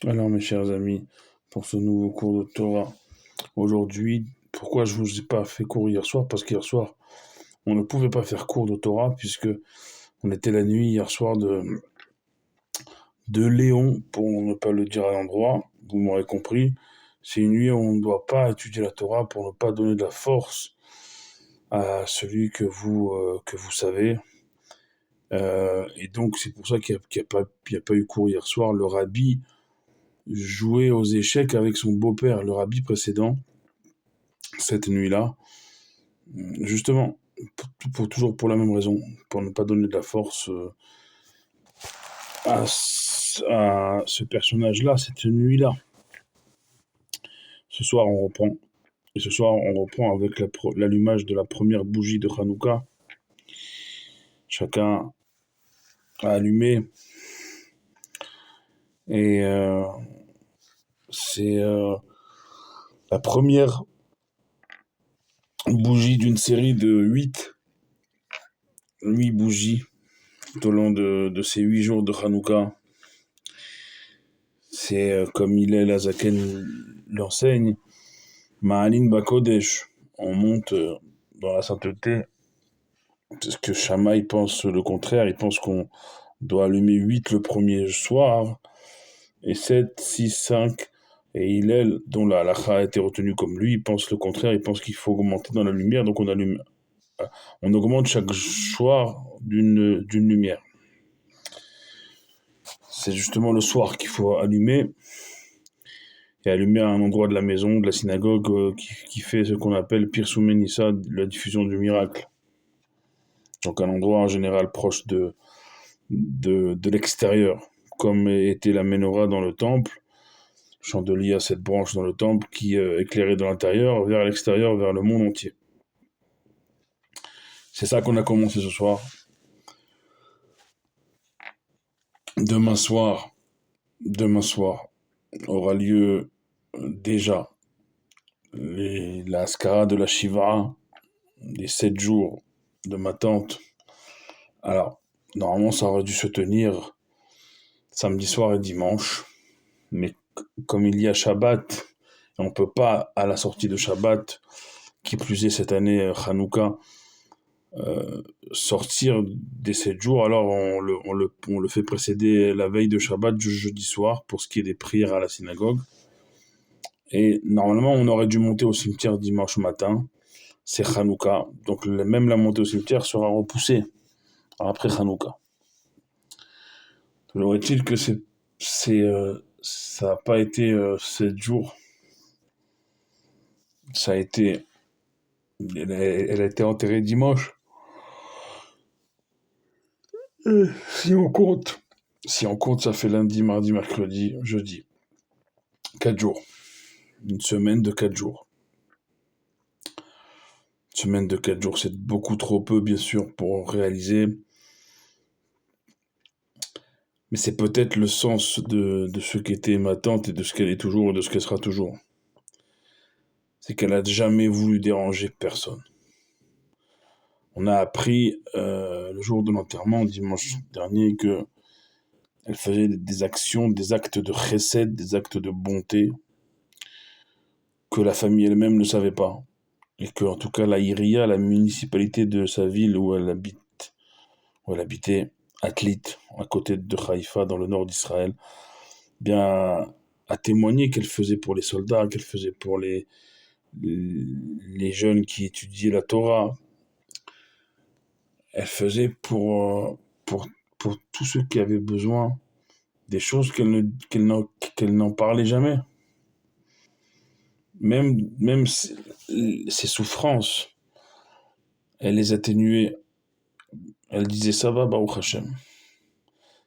Alors, mes chers amis, pour ce nouveau cours de Torah, aujourd'hui, pourquoi je ne vous ai pas fait cours hier soir? Parce qu'hier soir, on ne pouvait pas faire cours de Torah puisque on était la nuit hier soir de Léon, pour ne pas le dire à l'endroit, vous m'aurez compris. C'est une nuit où on ne doit pas étudier la Torah pour ne pas donner de la force à celui que vous savez. Et donc, c'est pour ça qu'il y a pas eu cours hier soir. Le rabbi jouait aux échecs avec son beau-père, le rabbi précédent, cette nuit-là. Justement, toujours pour la même raison, pour ne pas donner de la force à ce personnage-là, cette nuit-là. Ce soir, on reprend. Et ce soir, on reprend avec l'allumage de la première bougie de Hanouka. Chacun a allumé. Et c'est la première bougie d'une série de 8 bougies tout au long de ces 8 jours de Hanouka. C'est comme Hillel Azaken l'enseigne, Ma'alin Bakodesh. On monte dans la sainteté. Parce que Shammai pense le contraire. Il pense qu'on doit allumer 8 le premier soir, et 7, 6, 5. Et Hillel, dont la halakha a été retenue comme lui, il pense le contraire. Il pense qu'il faut augmenter dans la lumière. Donc on augmente chaque soir d'une lumière. C'est justement le soir qu'il faut allumer. Et allumer à un endroit de la maison, de la synagogue, qui fait ce qu'on appelle Pirsum Nissa, la diffusion du miracle. Donc un endroit en général proche de l'extérieur, comme était la menorah dans le temple, chandelier à 7 branches dans le temple, qui éclairait de l'intérieur vers l'extérieur, vers le monde entier. C'est ça qu'on a commencé ce soir. Demain soir aura lieu déjà la Haskara de la Shiva, les 7 jours de ma tante. Alors, normalement, ça aurait dû se tenir samedi soir et dimanche, mais comme il y a Shabbat, on ne peut pas, à la sortie de Shabbat, qui plus est cette année Hanouka, sortir des 7 jours, alors on le fait précéder la veille de Shabbat, jeudi soir, pour ce qui est des prières à la synagogue. Et normalement, on aurait dû monter au cimetière dimanche matin, c'est Hanouka, donc même la montée au cimetière sera repoussée après Hanouka. Toujours est-il que ça n'a pas été 7 jours, ça a été, elle a été enterrée dimanche. Si on compte, ça fait lundi, mardi, mercredi, jeudi. 4 jours. Une semaine de 4 jours. Une semaine de 4 jours, c'est beaucoup trop peu, bien sûr, pour réaliser. Mais c'est peut-être le sens de ce qu'était ma tante et de ce qu'elle est toujours et de ce qu'elle sera toujours. C'est qu'elle n'a jamais voulu déranger personne. On a appris le jour de l'enterrement, dimanche dernier, que elle faisait des actions, des actes de chesed, des actes de bonté, que la famille elle-même ne savait pas. Et que, en tout cas, la Iria, la municipalité de sa ville où elle habitait, Atlit, à côté de Haïfa, dans le nord d'Israël, bien, a témoigné qu'elle faisait pour les soldats, qu'elle faisait pour les jeunes qui étudiaient la Torah. Elle faisait pour tous ceux qui avaient besoin des choses qu'elle n'en parlait jamais. Même ses souffrances, elle les atténuait. Elle disait ça va, Baruch Hashem.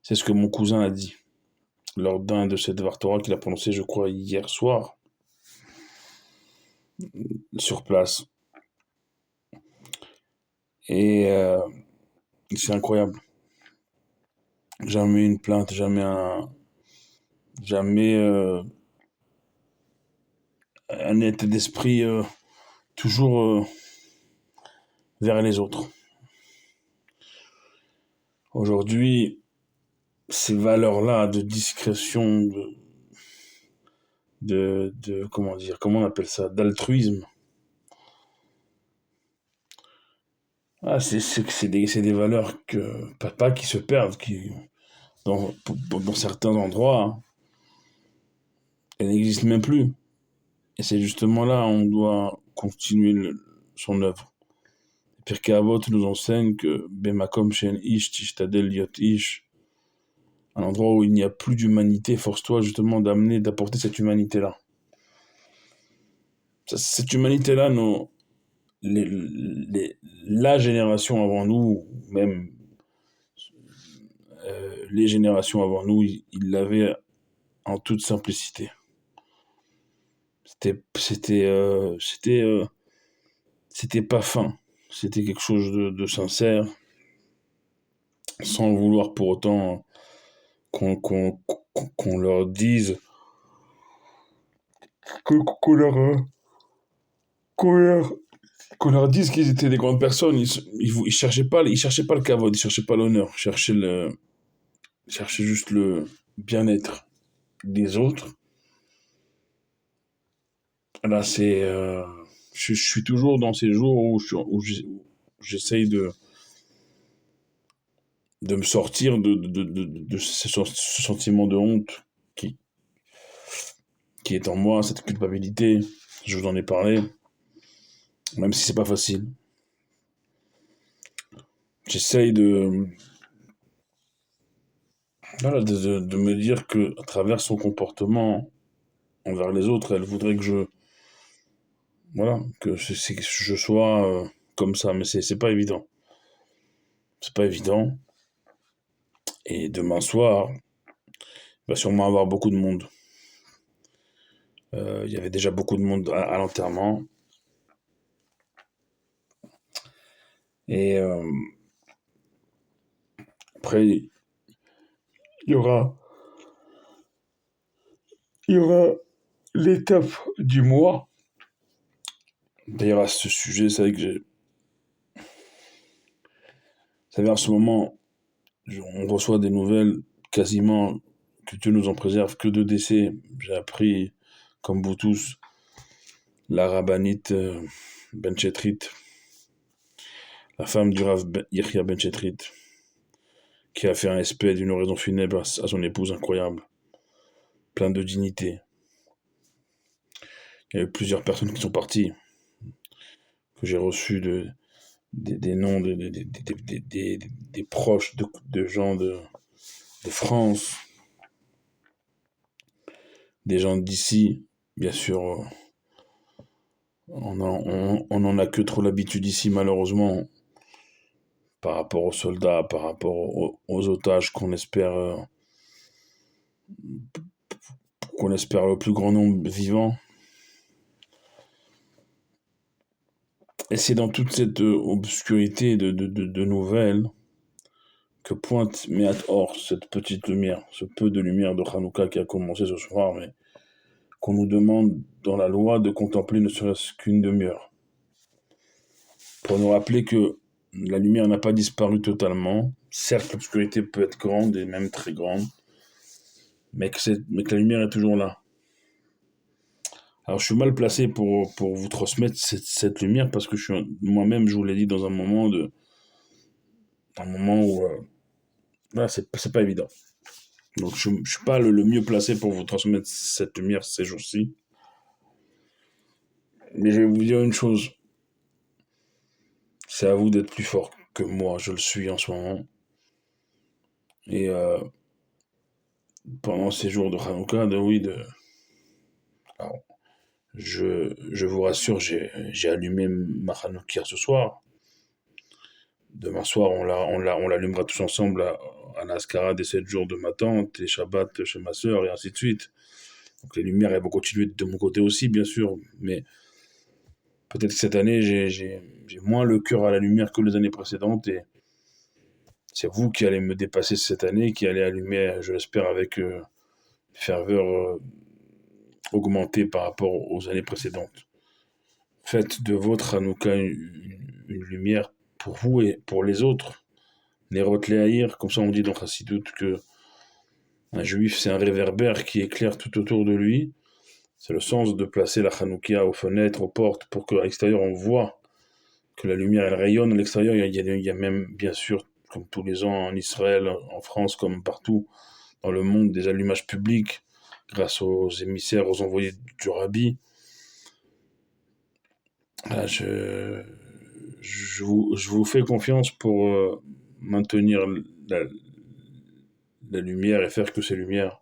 C'est ce que mon cousin a dit lors d'un de ces Devar Torah qu'il a prononcé, je crois, hier soir, sur place. Et c'est incroyable. Jamais une plainte, jamais un état d'esprit, toujours vers les autres. Aujourd'hui, ces valeurs-là de discrétion, comment dire, comment on appelle ça, d'altruisme. Ah, c'est des valeurs que, pas qui se perdent, dans certains endroits, hein, elles n'existent même plus. Et c'est justement là où on doit continuer son œuvre. Pirkei Avot nous enseigne que Bemakom Shen Ish Tishtadel Liot Ish, un endroit où il n'y a plus d'humanité, force-toi justement d'apporter cette humanité-là. Cette humanité-là, la génération avant nous, même les générations avant nous, ils l'avaient en toute simplicité. C'était pas fin. C'était quelque chose de sincère, sans vouloir pour autant qu'on leur dise, qu'on leur, qu'on leur, qu'on leur dise qu'ils étaient des grandes personnes. Ils cherchaient pas le kavod, ils cherchaient pas l'honneur, ils cherchaient juste le bien-être des autres. Là, je suis toujours dans ces jours où j'essaye de me sortir de ce sentiment de honte qui, qui est en moi, cette culpabilité. Je vous en ai parlé, même si c'est pas facile. J'essaye voilà, de me dire que à travers son comportement envers les autres, elle voudrait voilà, que je sois comme ça, mais c'est pas évident. C'est pas évident. Et demain soir, il va sûrement avoir beaucoup de monde. Il y avait déjà beaucoup de monde à l'enterrement. Et après, y aura, il y aura l'étape du mois. D'ailleurs, à ce sujet, c'est vrai que vous savez, en ce moment, on reçoit des nouvelles quasiment, que Dieu nous en préserve, que de décès. J'ai appris, comme vous tous, la rabbinite Ben Chetrit, la femme du Rav Yechia Ben Chetrit, qui a fait un espèce d'une oraison funèbre à son épouse incroyable, plein de dignité. Il y a eu plusieurs personnes qui sont parties, que j'ai reçues des noms des proches de gens de France, des gens d'ici. Bien sûr, on en a que trop l'habitude ici, malheureusement, par rapport aux soldats, par rapport aux otages qu'on espère le plus grand nombre vivant. Et c'est dans toute cette obscurité de nouvelles que pointe Meat Or, cette petite lumière, ce peu de lumière de Hanouka qui a commencé ce soir, mais qu'on nous demande dans la loi de contempler ne serait-ce qu'une demi-heure. Pour nous rappeler que la lumière n'a pas disparu totalement. Certes, l'obscurité peut être grande et même très grande, mais que la lumière est toujours là. Alors, je suis mal placé pour vous transmettre cette lumière parce que moi-même, je vous l'ai dit, dans un moment où voilà, c'est pas évident. Donc, je suis pas le mieux placé pour vous transmettre cette lumière ces jours-ci. Mais je vais vous dire une chose, c'est à vous d'être plus fort que moi, je le suis en ce moment. Et pendant ces jours de Hanouka, alors, je vous rassure, j'ai allumé ma Hanoukia ce soir. Demain soir, on l'allumera tous ensemble à l'Ascara des 7 jours de ma tante et Shabbat chez ma sœur et ainsi de suite. Donc les lumières, elles vont continuer de mon côté aussi, bien sûr. Mais peut-être que cette année, j'ai moins le cœur à la lumière que les années précédentes et c'est vous qui allez me dépasser cette année, qui allez allumer, je l'espère, avec ferveur augmentée par rapport aux années précédentes. Faites de votre Hanouka une lumière pour vous et pour les autres. Nerot Leahir, comme ça on dit dans Chassidut que un juif c'est un réverbère qui éclaire tout autour de lui C'est le sens de placer la Hanoukia aux fenêtres, aux portes, pour qu'à l'extérieur on voit que la lumière elle rayonne. À l'extérieur, il y a même, bien sûr, comme tous les ans en Israël, en France, comme partout dans le monde, des allumages publics grâce aux émissaires, aux envoyés du Rabbi. Voilà, je vous fais confiance pour maintenir la, la lumière et faire que ces lumières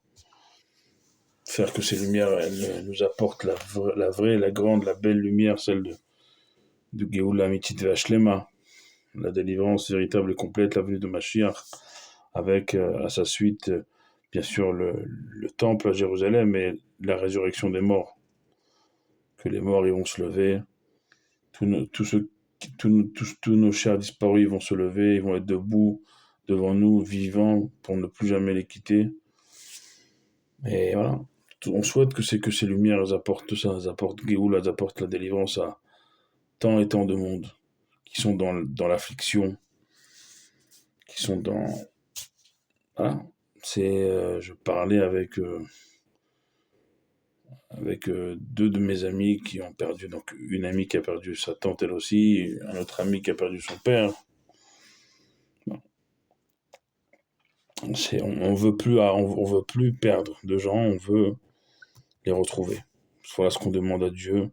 elles nous apportent la vraie, la grande, la belle lumière, celle de Geoula Amitit Vashlema, la délivrance véritable et complète, la venue de Mashiach, avec à sa suite, bien sûr, le temple à Jérusalem et la résurrection des morts. Que les morts ils vont se lever, tous nos chers disparus ils vont se lever, ils vont être debout devant nous, vivants, pour ne plus jamais les quitter. Et voilà. On souhaite que ces lumières elles apportent tout ça, elles apportent Géoula, elles apportent la délivrance à tant et tant de monde qui sont dans l'affliction, qui sont dans... Voilà. Je parlais avec deux de mes amis qui ont perdu, donc une amie qui a perdu sa tante elle aussi, un autre ami qui a perdu son père. On veut plus perdre de gens, on veut les retrouver. Voilà ce qu'on demande à Dieu.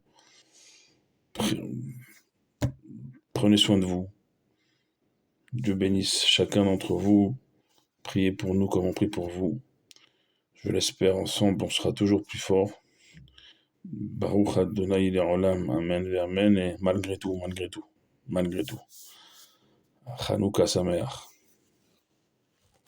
Prenez soin de vous. Dieu bénisse chacun d'entre vous. Priez pour nous comme on prie pour vous. Je l'espère, ensemble, on sera toujours plus fort. Baruch Adonai Le'olam, Amen et Amen, et malgré tout, Chanukah Sameach.